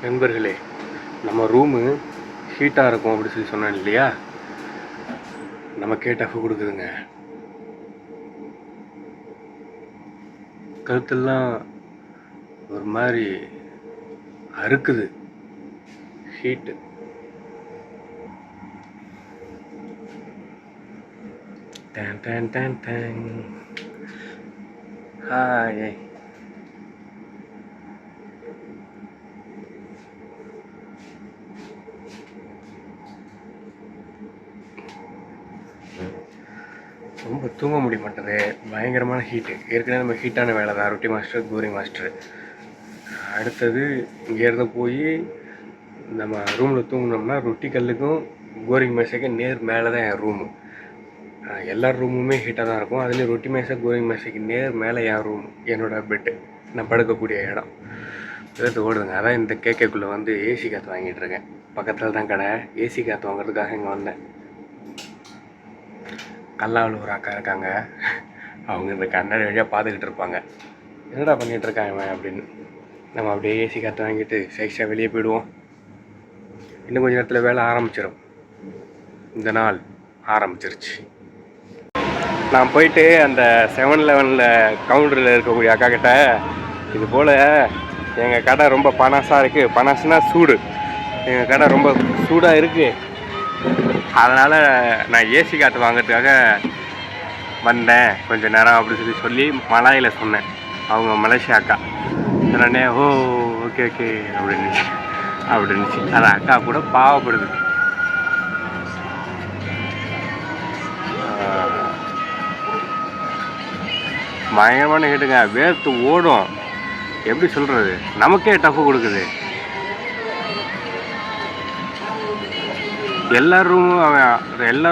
நண்பர்களே, நம்ம ரூமு ஹீட்டாக இருக்கும் அப்படி சொல்லி சொன்னேன் இல்லையா, நமக்கே டஃப் கொடுக்குதுங்க. கழுத்தெல்லாம் ஒரு மாதிரி அறுக்குது ஹீட்டு. டேன் டேன் டேன் டேன். ஹாய். ரொம்ப தூங்க முடிய மாட்டேது, பயங்கரமான ஹீட்டு. ஏற்கனவே நம்ம ஹீட்டான வேலை தான், ரொட்டி மாஸ்டர் கோரிங் மாஸ்டர். அடுத்தது இங்கேருந்து போய் நம்ம ரூமில் தூங்கினோம்னா ரொட்டி கல்லுக்கும் கோரிங் மேசைக்கும் நேர் மேலே தான் என் ரூமு. எல்லா ரூமுமே ஹீட்டாக தான் இருக்கும். அதுலேயும் ரொட்டி மேசை கோரிங் மேசைக்கு நேர் மேலே என் ரூம், என்னோடய பெட்டு, நான் படுக்கக்கூடிய இடம். எடுத்து ஓடுதுங்க. அதான் இந்த கேக்குள்ளே வந்து ஏசி காற்று வாங்கிட்டு இருக்கேன். பக்கத்தில் தான் கடை. ஏசி காற்று வாங்குறதுக்காக இங்கே வந்தேன். கல்லாவில் ஒரு அக்கா இருக்காங்க, அவங்க இந்த கண்ணாடி வழியாக பார்த்துக்கிட்டு இருப்பாங்க, என்னடா பண்ணிகிட்டு இருக்காங்க அப்படின்னு. நம்ம அப்படியே ஏசி காற்று வாங்கிட்டு சைஸாக வெளியே போயிடுவோம். இன்னும் கொஞ்சம் நேரத்தில் வேலை ஆரம்பிச்சிடும். இந்த நாள் ஆரம்பிச்சிருச்சு. நான் போயிட்டு அந்த 7-Eleven கவுண்டரில் இருக்கக்கூடிய அக்கா கிட்ட, இது போல் எங்கள் கடை ரொம்ப பனாசாக இருக்குது, பனாசுனா சூடு, எங்கள் கடை ரொம்ப சூடாக இருக்குது, அதனால் நான் ஏசி காற்று வாங்கிறதுக்காக வந்தேன் கொஞ்சம் நேரம் அப்படி சொல்லி மலாயில் சொன்னேன். அவங்க மலேசியா அக்கா சொன்னே, ஓ ஓகே ஓகே அப்படின்னுச்சு. அது அக்கா கூட பாவப்படுது. பயங்கரமான கேட்டுங்க, வேர்த்து ஓடும். எப்படி சொல்கிறது, நமக்கே டஃப் கொடுக்குது. எல்லா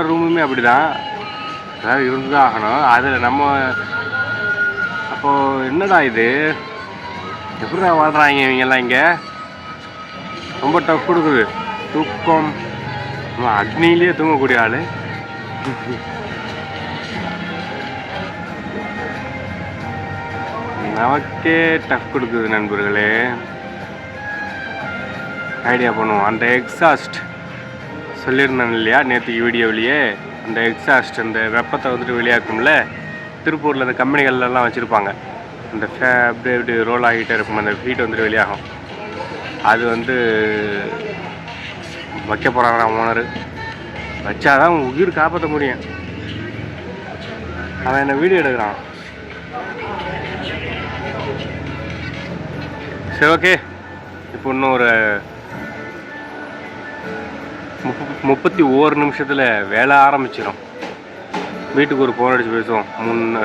ரூமுமே அப்படி தான், அதாவது இருந்து தான் ஆகணும். அதில் நம்ம அப்போது என்னடா இது, எப்படி தான் வாழ்கிறாங்க இவங்கெல்லாம், இங்கே ரொம்ப டஃப் கொடுக்குது. தூக்கம் அக்னியிலே தூங்கக்கூடிய ஆள். நமக்கே டஃப் கொடுக்குது நண்பர்களே. ஐடியா பண்ணுவோம். அந்த எக்ஸாஸ்ட் சொல்லியிருந்தேன் இல்லையா நேற்றுக்கு வீடியோவிலேயே, அந்த எக்ஸாஸ்ட் அந்த வெப்பத்தை வந்துட்டு வெளியாக்கும்ல, திருப்பூரில் அந்த கம்பெனிகள்லாம் வச்சுருப்பாங்க. அந்த அப்படியே இப்படி ரோல் ஆகிட்டே இருக்கும், அந்த ஹீட் வந்துட்டு வெளியாகும். அது வந்து வைக்க போகிறாங்க ஓனர். வச்சாதான் உயிர் காப்பாற்ற முடியும். அவன் என்ன வீடியோ எடுக்கிறான். சரி, ஓகே. இப்போ இன்னும் ஒரு 31 நிமிஷத்தில் வேலை ஆரம்பிச்சிடும். வீட்டுக்கு ஒரு ஃபோன் அடித்து பேசுவோம்.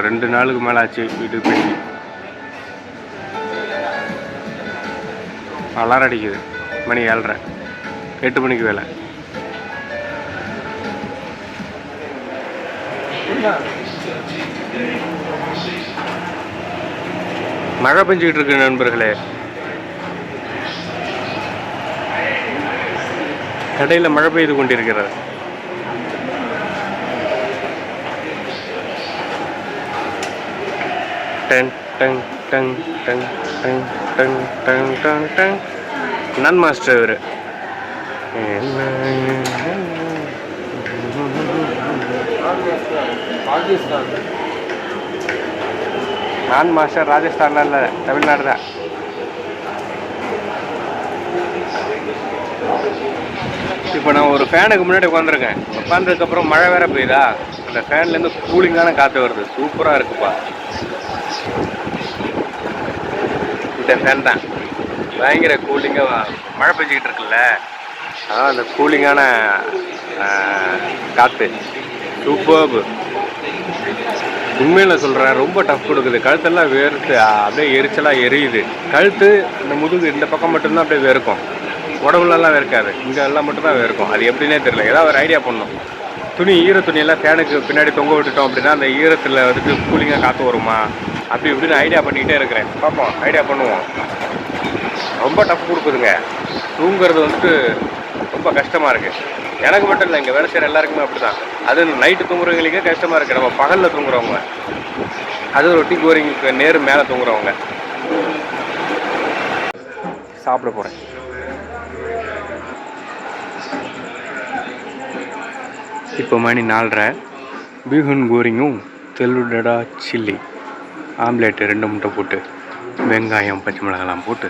2 நாளுக்கு மேலே ஆச்சு வீட்டுக்கு பேசி. அலாரம் அடிக்குது, மணி 7:30, 8 மணிக்கு வேலை. மழை பெஞ்சிக்கிட்டு இருக்கு நண்பர்களே. கடையில் மழை பெய்து கொண்டிருக்கிறது. Done done done done done done done done done. நான் மாஸ்டர் இவர். நான் மாஸ்டர் ராஜஸ்தான்ல இல்லை, தமிழ்நாடு தான். இப்போ நான் ஒரு ஃபேனுக்கு முன்னாடி உட்காந்துருக்கேன். உட்காந்ததுக்கப்புறம் மழை வேற பெய்யுதா, அந்த ஃபேன்லேருந்து கூலிங்கான காற்று வருது. சூப்பராக இருக்குப்பா. இந்த ஃபேன் தான் பயங்கர கூலிங்காக. மழை பெஞ்சிக்கிட்டு இருக்குல்ல, அதான் அந்த கூலிங்கான காற்று சூப்பர்பு. உண்மையில் சொல்கிறேன், ரொம்ப டஃப் கொடுக்குது. கழுத்தெல்லாம் வேர்த்து அப்படியே எரிச்சலாக எரியுது. கழுத்து இந்த முதுகு இந்த பக்கம் மட்டும்தான் அப்படியே வேர்க்கும், உடம்புலலாம் வேர்க்காது. இங்கே எல்லாம் மட்டும்தான் வேர்க்கும். அது எப்படின்னே தெரியல. ஏதாவது ஒரு ஐடியா பண்ணணும். ஈர துணியெல்லாம் ஃபேனுக்கு பின்னாடி தொங்க விட்டுட்டோம் அப்படின்னா அந்த ஈரத்தில் வந்துட்டு கூலிங்காக காற்று வருமா, அப்படி இப்படின்னு ஐடியா பண்ணிக்கிட்டே இருக்கிறேன். பார்ப்போம், ஐடியா பண்ணுவோம். ரொம்ப டஃப் கொடுக்குதுங்க. தூங்குறது வந்துட்டு ரொம்ப கஷ்டமாக இருக்குது. எனக்கு மட்டும் இல்லை, இங்கே வேலை செய்கிற எல்லாருக்குமே அப்படி தான். அது நைட்டு தூங்குறவங்களுக்கே கஷ்டமாக இருக்குது. நம்ம பகலில் தூங்குறவங்க, அது ரொட்டி கோரிங்க்கு நேர் மேலே தூங்குறவங்க. சாப்பிட போகிறேன். இப்போ மணி 4:30. பீஃபன் கோரிங்கும் தெல்லுடடா சில்லி ஆம்லேட்டு 2 முட்டை போட்டு வெங்காயம் பச்சை மிளகாலாம் போட்டு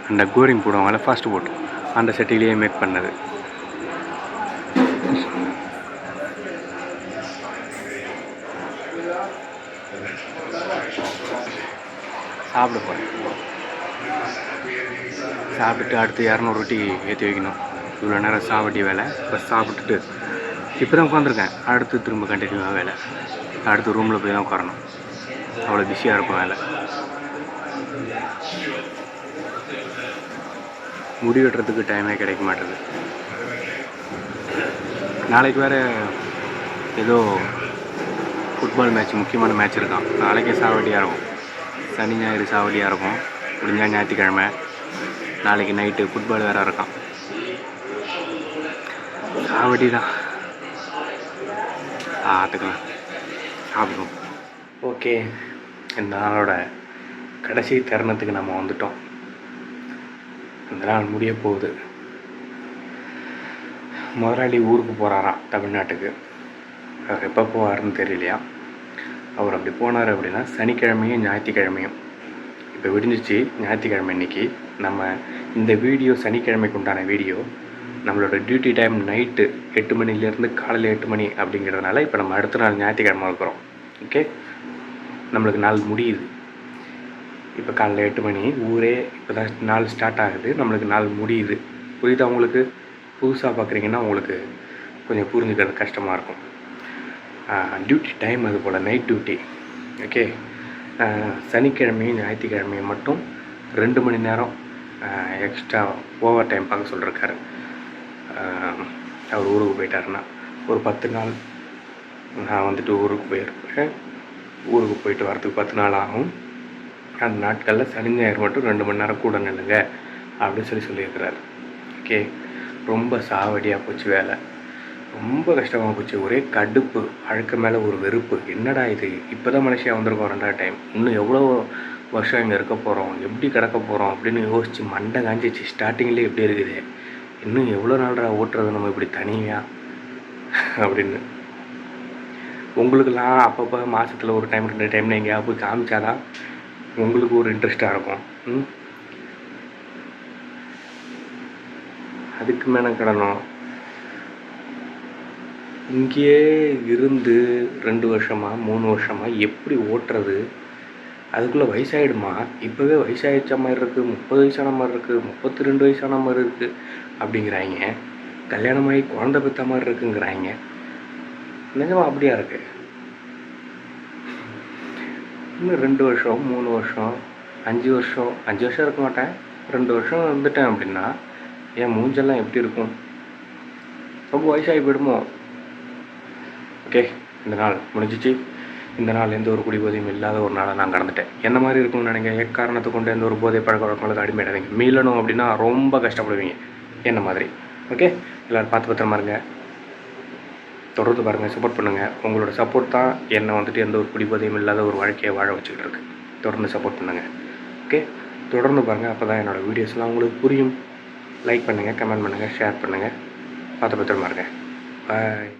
அந்த கோரிங் போடுவாங்கள்ல ஃபாஸ்ட் ஃபுட் அந்த சட்டிலேயே மேக் பண்ணது. சாப்பிட போகிறேன். சாப்பிட்டுட்டு அடுத்து 200 ரொட்டி ஏற்றி வைக்கணும். இவ்வளோ நேரம் சாவடி வேலை. இப்போ சாப்பிட்டுட்டு இப்போ தான் உட்காந்துருக்கேன். அடுத்து திரும்ப கண்டினியூவாக வேலை. அடுத்து ரூமில் போய் தான் உட்காரணும். அவ்வளோ பிஸியாக இருக்கும் வேலை. முடி வெட்டுறதுக்கு டைமே கிடைக்க மாட்டேது. நாளைக்கு வேறு ஏதோ ஃபுட்பால் மேட்ச், முக்கியமான மேட்ச் இருக்கான். நாளைக்கே சாவடியாக இருக்கும். சனி ஞாயிறு சாவடியாக இருக்கும். முடிஞ்சால் ஞாயிற்றுக்கிழமை. நாளைக்கு நைட்டு ஃபுட்பால் வேறு இருக்கான். சாவடி தான். பார்த்துக்கலாம், சாப்பிடுவோம். ஓகே, இந்த நாளோட கடைசி தருணத்துக்கு நம்ம வந்துட்டோம். இந்த நாள் முடிய போகுது. முதலாளி ஊருக்கு போகிறாராம், தமிழ்நாட்டுக்கு. அவர் எப்போ போவார்னு தெரியலையா. அவர் அப்படி போனார் அப்படின்னா சனிக்கிழமையும் ஞாயிற்றுக்கிழமையும். இப்போ விடிஞ்சிச்சு ஞாயிற்றுக்கிழமை இன்றைக்கி. நம்ம இந்த வீடியோ சனிக்கிழமைக்கு உண்டான வீடியோ. நம்மளோட டியூட்டி டைம் நைட்டு 8 மணிலேருந்து காலையில் 8 மணி அப்படிங்கிறதுனால இப்போ நம்ம அடுத்த நாள் ஞாயிற்றுக்கிழமை இருக்கிறோம். ஓகே, நம்மளுக்கு நாள் முடியுது. இப்போ காலையில் 8 மணி, ஊரே இப்போ தான் நாள் ஸ்டார்ட் ஆகுது. நம்மளுக்கு நாள் முடியுது. புரியுது? அவங்களுக்கு புதுசாக பார்க்குறீங்கன்னா உங்களுக்கு கொஞ்சம் புரிஞ்சுக்கிறது கஷ்டமாக இருக்கும். டியூட்டி டைம் அது போல், நைட் டியூட்டி. ஓகே, சனிக்கிழமையும் ஞாயிற்றுக்கிழமையும் மட்டும் 2 மணி நேரம் எக்ஸ்ட்ரா ஓவர் டைம் பார்க்க சொல்லியிருக்காரு. அவர் ஊருக்கு போயிட்டாருன்னா ஒரு 10 நாள். நான் வந்துட்டு ஊருக்கு போயிருப்பேன். ஊருக்கு போயிட்டு வரதுக்கு 10 நாள் ஆகும். அந்த நாட்களில் சனி ஞாயிறு மட்டும் 2 மணி நேரம் கூட நில்லுங்க அப்படின்னு சொல்லியிருக்கிறாரு. ஓகே, ரொம்ப சாவடியாக போச்சு வேலை. ரொம்ப கஷ்டமாக போச்சு. ஒரே கடுப்பு, அழுக்க மேலே ஒரு வெறுப்பு. என்னடா இது, இப்போ தான் மலேசியா வந்திருக்கோம் 2வது டைம். இன்னும் எவ்வளோ வருஷம் இங்கே இருக்க போகிறோம், எப்படி கிடக்க போகிறோம் அப்படின்னு யோசித்து மண்டை காஞ்சிச்சு. ஸ்டார்டிங்லேயே எப்படி இருக்குது, இன்னும் எவ்வளோ நாள்ரா ஓட்டுறது நம்ம இப்படி தனியாக அப்படின்னு. உங்களுக்கெல்லாம் அப்பப்போ மாதத்தில் ஒரு டைம் 2 டைம் எங்கேயாவது போய் காமிச்சாதான் உங்களுக்கு ஒரு இன்ட்ரெஸ்ட்டாக இருக்கும். அதுக்கு மேலே கிடணும். இங்கேயே இருந்து 2 வருஷமாக 3 வருஷமாக எப்படி ஓட்டுறது? அதுக்குள்ளே வயசாகிடுமா? இப்போவே வயசாகிடுச்ச மாதிரி இருக்குது, 30 வயசான மாதிரி இருக்குது, 32 வயசான மாதிரி இருக்குது அப்படிங்கிறாங்க. கல்யாணமாகி குழந்தை பெற்ற மாதிரி இருக்குங்கிறாங்க. நிஜமாக அப்படியா இருக்கு? இன்னும் 2 வருஷம் 3 வருஷம் 5 வருஷம் 5 வருஷம் இருக்க மாட்டேன், 2 வருஷம் வந்துட்டேன் அப்படின்னா என் மூஞ்செல்லாம் எப்படி இருக்கும்? ரொம்ப வயசாகி போயிடுமோ? ஓகே, இந்த நாள் முடிஞ்சிச்சு. இந்த நாள் எந்த ஒரு குடிபோதையும் இல்லாத ஒரு நாளை நான் கடந்துட்டேன். என்ன மாதிரி இருக்கும்னு நினைக்கிறேன். எக்காரணத்தை கொண்டு எந்த ஒரு போதை பழக்க வழக்கங்களுக்கு அடிமையிடாதீங்க. மீளணும் அப்படின்னா ரொம்ப கஷ்டப்படுவீங்க என்ன மாதிரி. ஓகே, எல்லோரும் பார்த்து பத்திரமா இருங்க. தொடர்ந்து பாருங்கள், சப்போர்ட் பண்ணுங்கள். உங்களோட சப்போர்ட் தான் என்னை வந்துட்டு எந்த ஒரு குடிபோதையும் இல்லாத ஒரு வாழ்க்கையை வாழ வச்சுக்கிட்டு இருக்கு. தொடர்ந்து சப்போர்ட் பண்ணுங்கள். ஓகே, தொடர்ந்து பாருங்கள். அப்போ தான் என்னோடய வீடியோஸ்லாம் உங்களுக்கு புரியும். லைக் பண்ணுங்கள், கமெண்ட் பண்ணுங்கள், ஷேர் பண்ணுங்கள். பார்த்து பத்திரமா இருங்க. பாய்.